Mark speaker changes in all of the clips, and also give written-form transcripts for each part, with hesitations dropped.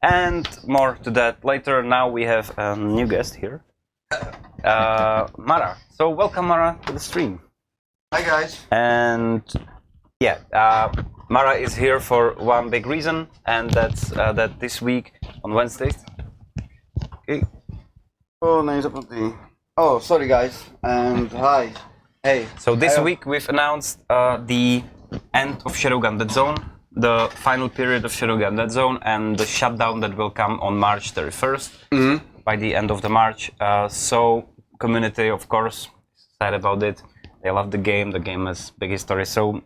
Speaker 1: And more to that later. Now we have a new guest here, Mara. So welcome, Mara, to the stream.
Speaker 2: Hi guys.
Speaker 1: And yeah, Mara is here for one big reason, and that's that this week on Wednesdays.
Speaker 2: Okay. Oh, sorry guys. And hi. Hey.
Speaker 1: So this week we've announced the end of Shadowgun Deadzone, the final period of Shadowgun Deadzone, and the shutdown that will come on March 31st, by the end of the March. So community, of course, excited about it. They love the game. The game has big history. So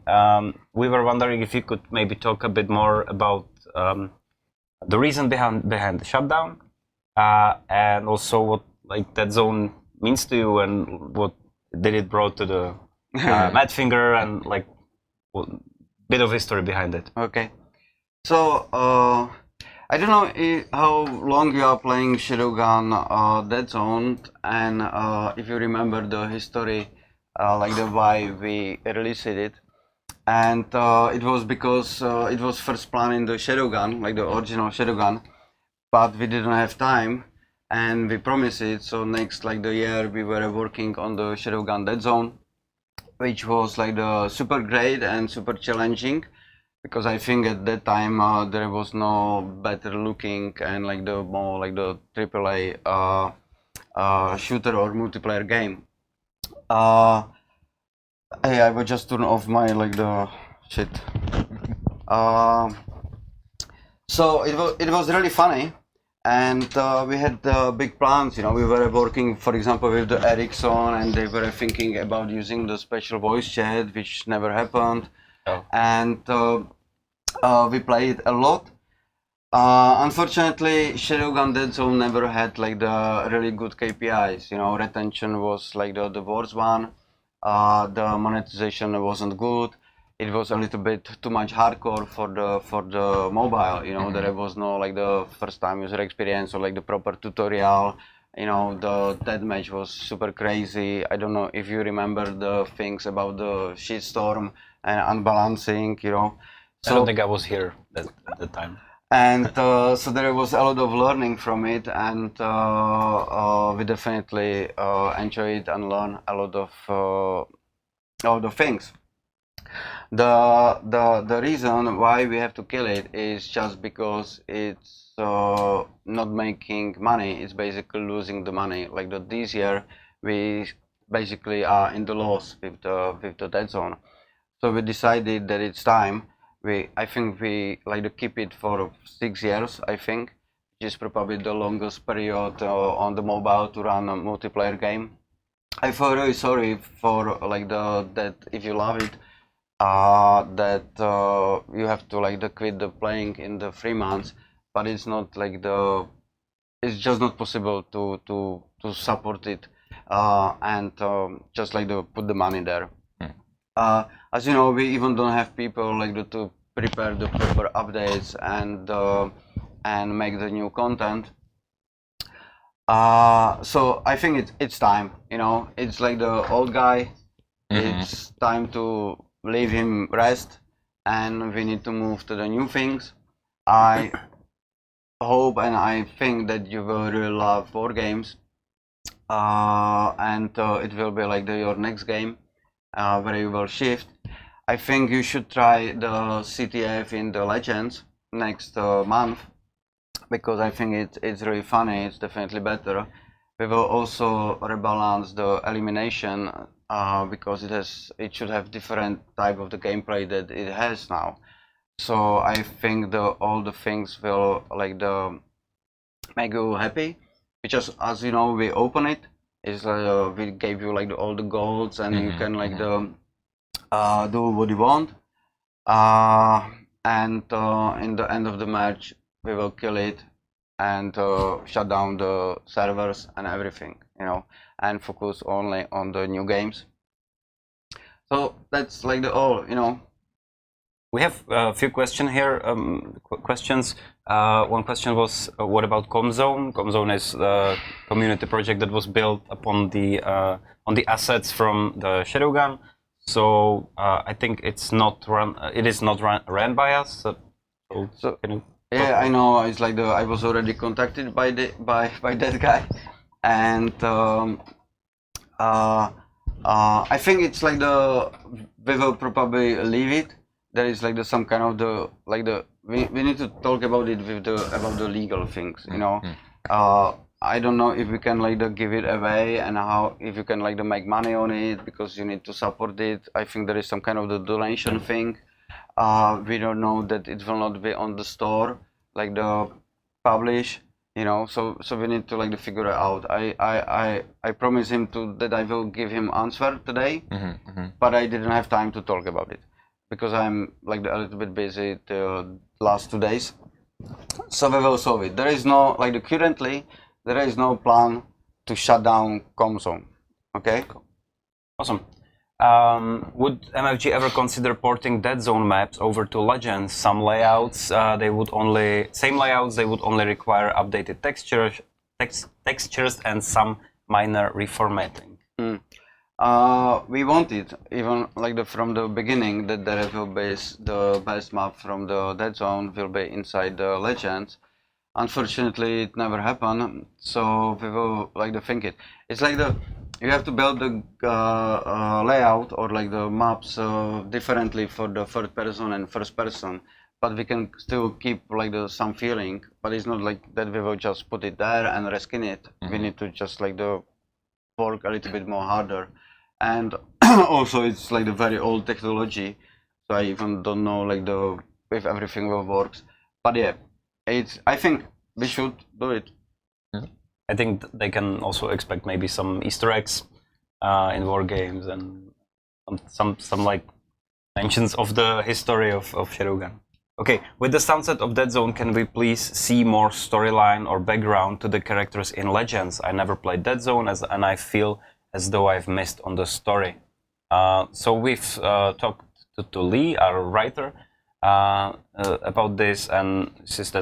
Speaker 1: we were wondering if you could maybe talk a bit more about the reason behind the shutdown, and also what like Deadzone means to you, and what did it brought to the Madfinger, and like bit of history behind it.
Speaker 2: Okay. So I don't know how long you are playing Shadowgun Deadzone, and if you remember the history, like the why we released it. And it was because it was first planned in the Shadowgun, like the original Shadowgun, but we didn't have time, and we promised it. So next, like the year, we were working on the Shadowgun Deadzone, which was like the super great and super challenging, because I think at that time there was no better looking and like the more like the AAA shooter or multiplayer game. Hey, I will just turn off my like the shit. So it was really funny, and we had big plans. You know, we were working, for example, with the Ericsson, and they were thinking about using the special voice chat, which never happened.
Speaker 1: Oh.
Speaker 2: And we played a lot. Unfortunately, Shadowgun Deadzone never had like the really good KPIs. You know, retention was like the worst one. The monetization wasn't good. It was a little bit too much hardcore for the mobile. You know, there was no like the first time user experience or like the proper tutorial. You know, the deathmatch was super crazy. I don't know if you remember the things about the shitstorm and unbalancing. You know,
Speaker 1: I don't think I was here at the time.
Speaker 2: And so there was a lot of learning from it, and we definitely enjoy it and learn a lot of things. The reason why we have to kill it is just because it's not making money. It's basically losing the money. Like this year, we basically are in the loss with the Deadzone. So we decided that it's time. I think we like to keep it for 6 years. I think, which is probably the longest period on the mobile to run a multiplayer game. I feel really sorry for like that if you love it, that you have to like quit the playing in the 3 months, but it's not like it's just not possible to support it and just like put the money there. As you know, we even don't have people like to prepare the proper updates and make the new content. So I think it's time. You know, it's like the old guy. It's time to leave him rest, and we need to move to the new things. I hope and I think that you will really love Wargames, and it will be like your next game where you will shift. I think you should try the CTF in the Legends next month, because I think it's really funny. It's definitely better. We will also rebalance the elimination because it should have different type of the gameplay that it has now. So I think all the things will like make you happy, because as you know, we open it. Is we gave you like all the golds, and you can like do what you want. And in the end of the match, we will kill it and shut down the servers and everything, you know, and focus only on the new games. So that's like all, you know.
Speaker 1: We have a few questions here. Questions. One question was, what about ComZone? ComZone is a community project that was built upon the on the assets from the Shadowgun. So I think it's not run. It is not ran by us. So can you
Speaker 2: Yeah, I know. It's like I was already contacted by that guy, and I think it's like we will probably leave it. There is like some kind of we need to talk about it with about the legal things, you know. I don't know if we can give it away and how if you can make money on it because you need to support it. I think there is some kind of the donation thing. We don't know that it will not be on the store like the publish, you know. So we need to figure it out. I promise him that I will give him answer today, but I didn't have time to talk about it because I'm a little bit busy the last 2 days. So we will solve it. There is no currently there is no plan to shut down ComZone. Okay.
Speaker 1: Awesome. Would MFG ever consider porting Deadzone maps over to Legends? Some layouts they would only require updated textures and some minor reformatting.
Speaker 2: We wanted even from the beginning that there will be the best map from the Deadzone will be inside the Legends. Unfortunately, it never happened. So we will think it. It's you have to build the layout or the maps differently for the third person and first person, but we can still keep some feeling. But it's not that we will just put it there and reskin it. We need to just work a little bit more harder. And also it's the very old technology, so I even don't know if everything will work. But yeah, I think we should do it.
Speaker 1: I think they can also expect maybe some Easter eggs in Wargames and some mentions of the history of Shadowgun. Okay, with the sunset of Deadzone, can we please see more storyline or background to the characters in Legends? I never played Deadzone and I feel as though I've missed on the story. So we've talked to Lee, our writer, about this, and this is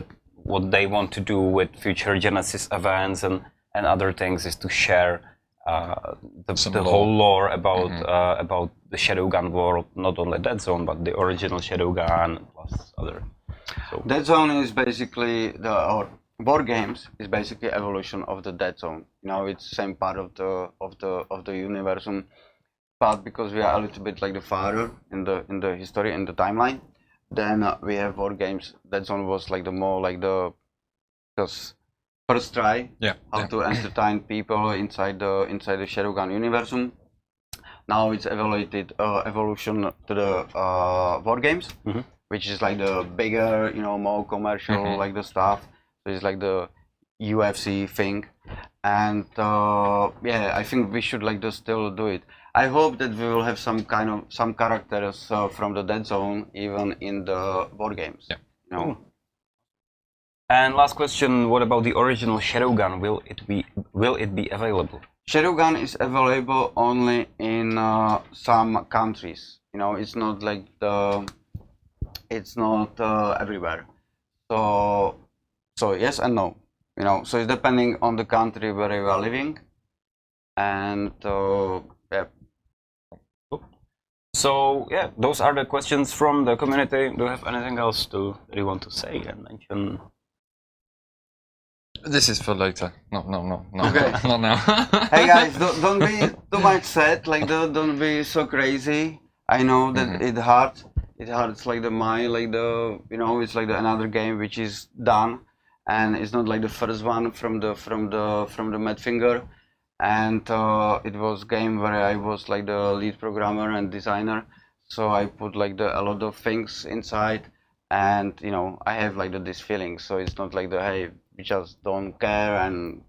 Speaker 1: what they want to do with future Genesis events and other things is to share the whole lore about the Shadowgun world, not only Deadzone but the original Shadowgun plus other. So.
Speaker 2: Deadzone is basically or Wargames is basically evolution of the Deadzone. You know, it's same part of the universum, but because we are a little bit the father in the history in the timeline. Then we have Wargames. Deadzone was the more the first try how to entertain people inside the Shadowgun universum. Now it's evolution to the Wargames, which is the bigger, more commercial the stuff. So it's the UFC thing, and yeah, I think we should just still do it. I hope that we will have some characters from the Deadzone even in the Wargames.
Speaker 3: Yeah.
Speaker 2: You know?
Speaker 1: And last question: what about the original Shadowgun? Will it be available?
Speaker 2: Shadowgun is available only in some countries. You know, it's not it's not everywhere. So yes and no. You know, so it's depending on the country where you are living, and yeah.
Speaker 1: So yeah, those are the questions from the community. Do you have anything else that you want to say and mention?
Speaker 3: This is for later. No.
Speaker 2: Okay.
Speaker 3: Not now.
Speaker 2: Hey guys, don't be too much sad. Don't be so crazy. I know that it hurts. It hurts the mind. It's another game which is done, and it's not the first one from the Madfinger. And it was game where I was the lead programmer and designer, so I put a lot of things inside, and I have this feeling. So it's not hey, we just don't care and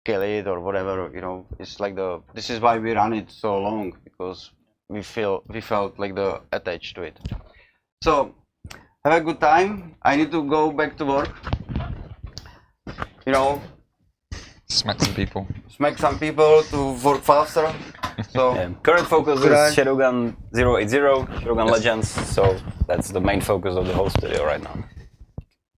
Speaker 2: kill it or whatever. It's this is why we run it so long, because we felt attached to it. So have a good time. I need to go back to work.
Speaker 3: Smack some people
Speaker 2: to work faster. So
Speaker 1: yeah. Current focus is Shadowgun 080, Shadowgun Legends, so that's the main focus of the whole studio right now.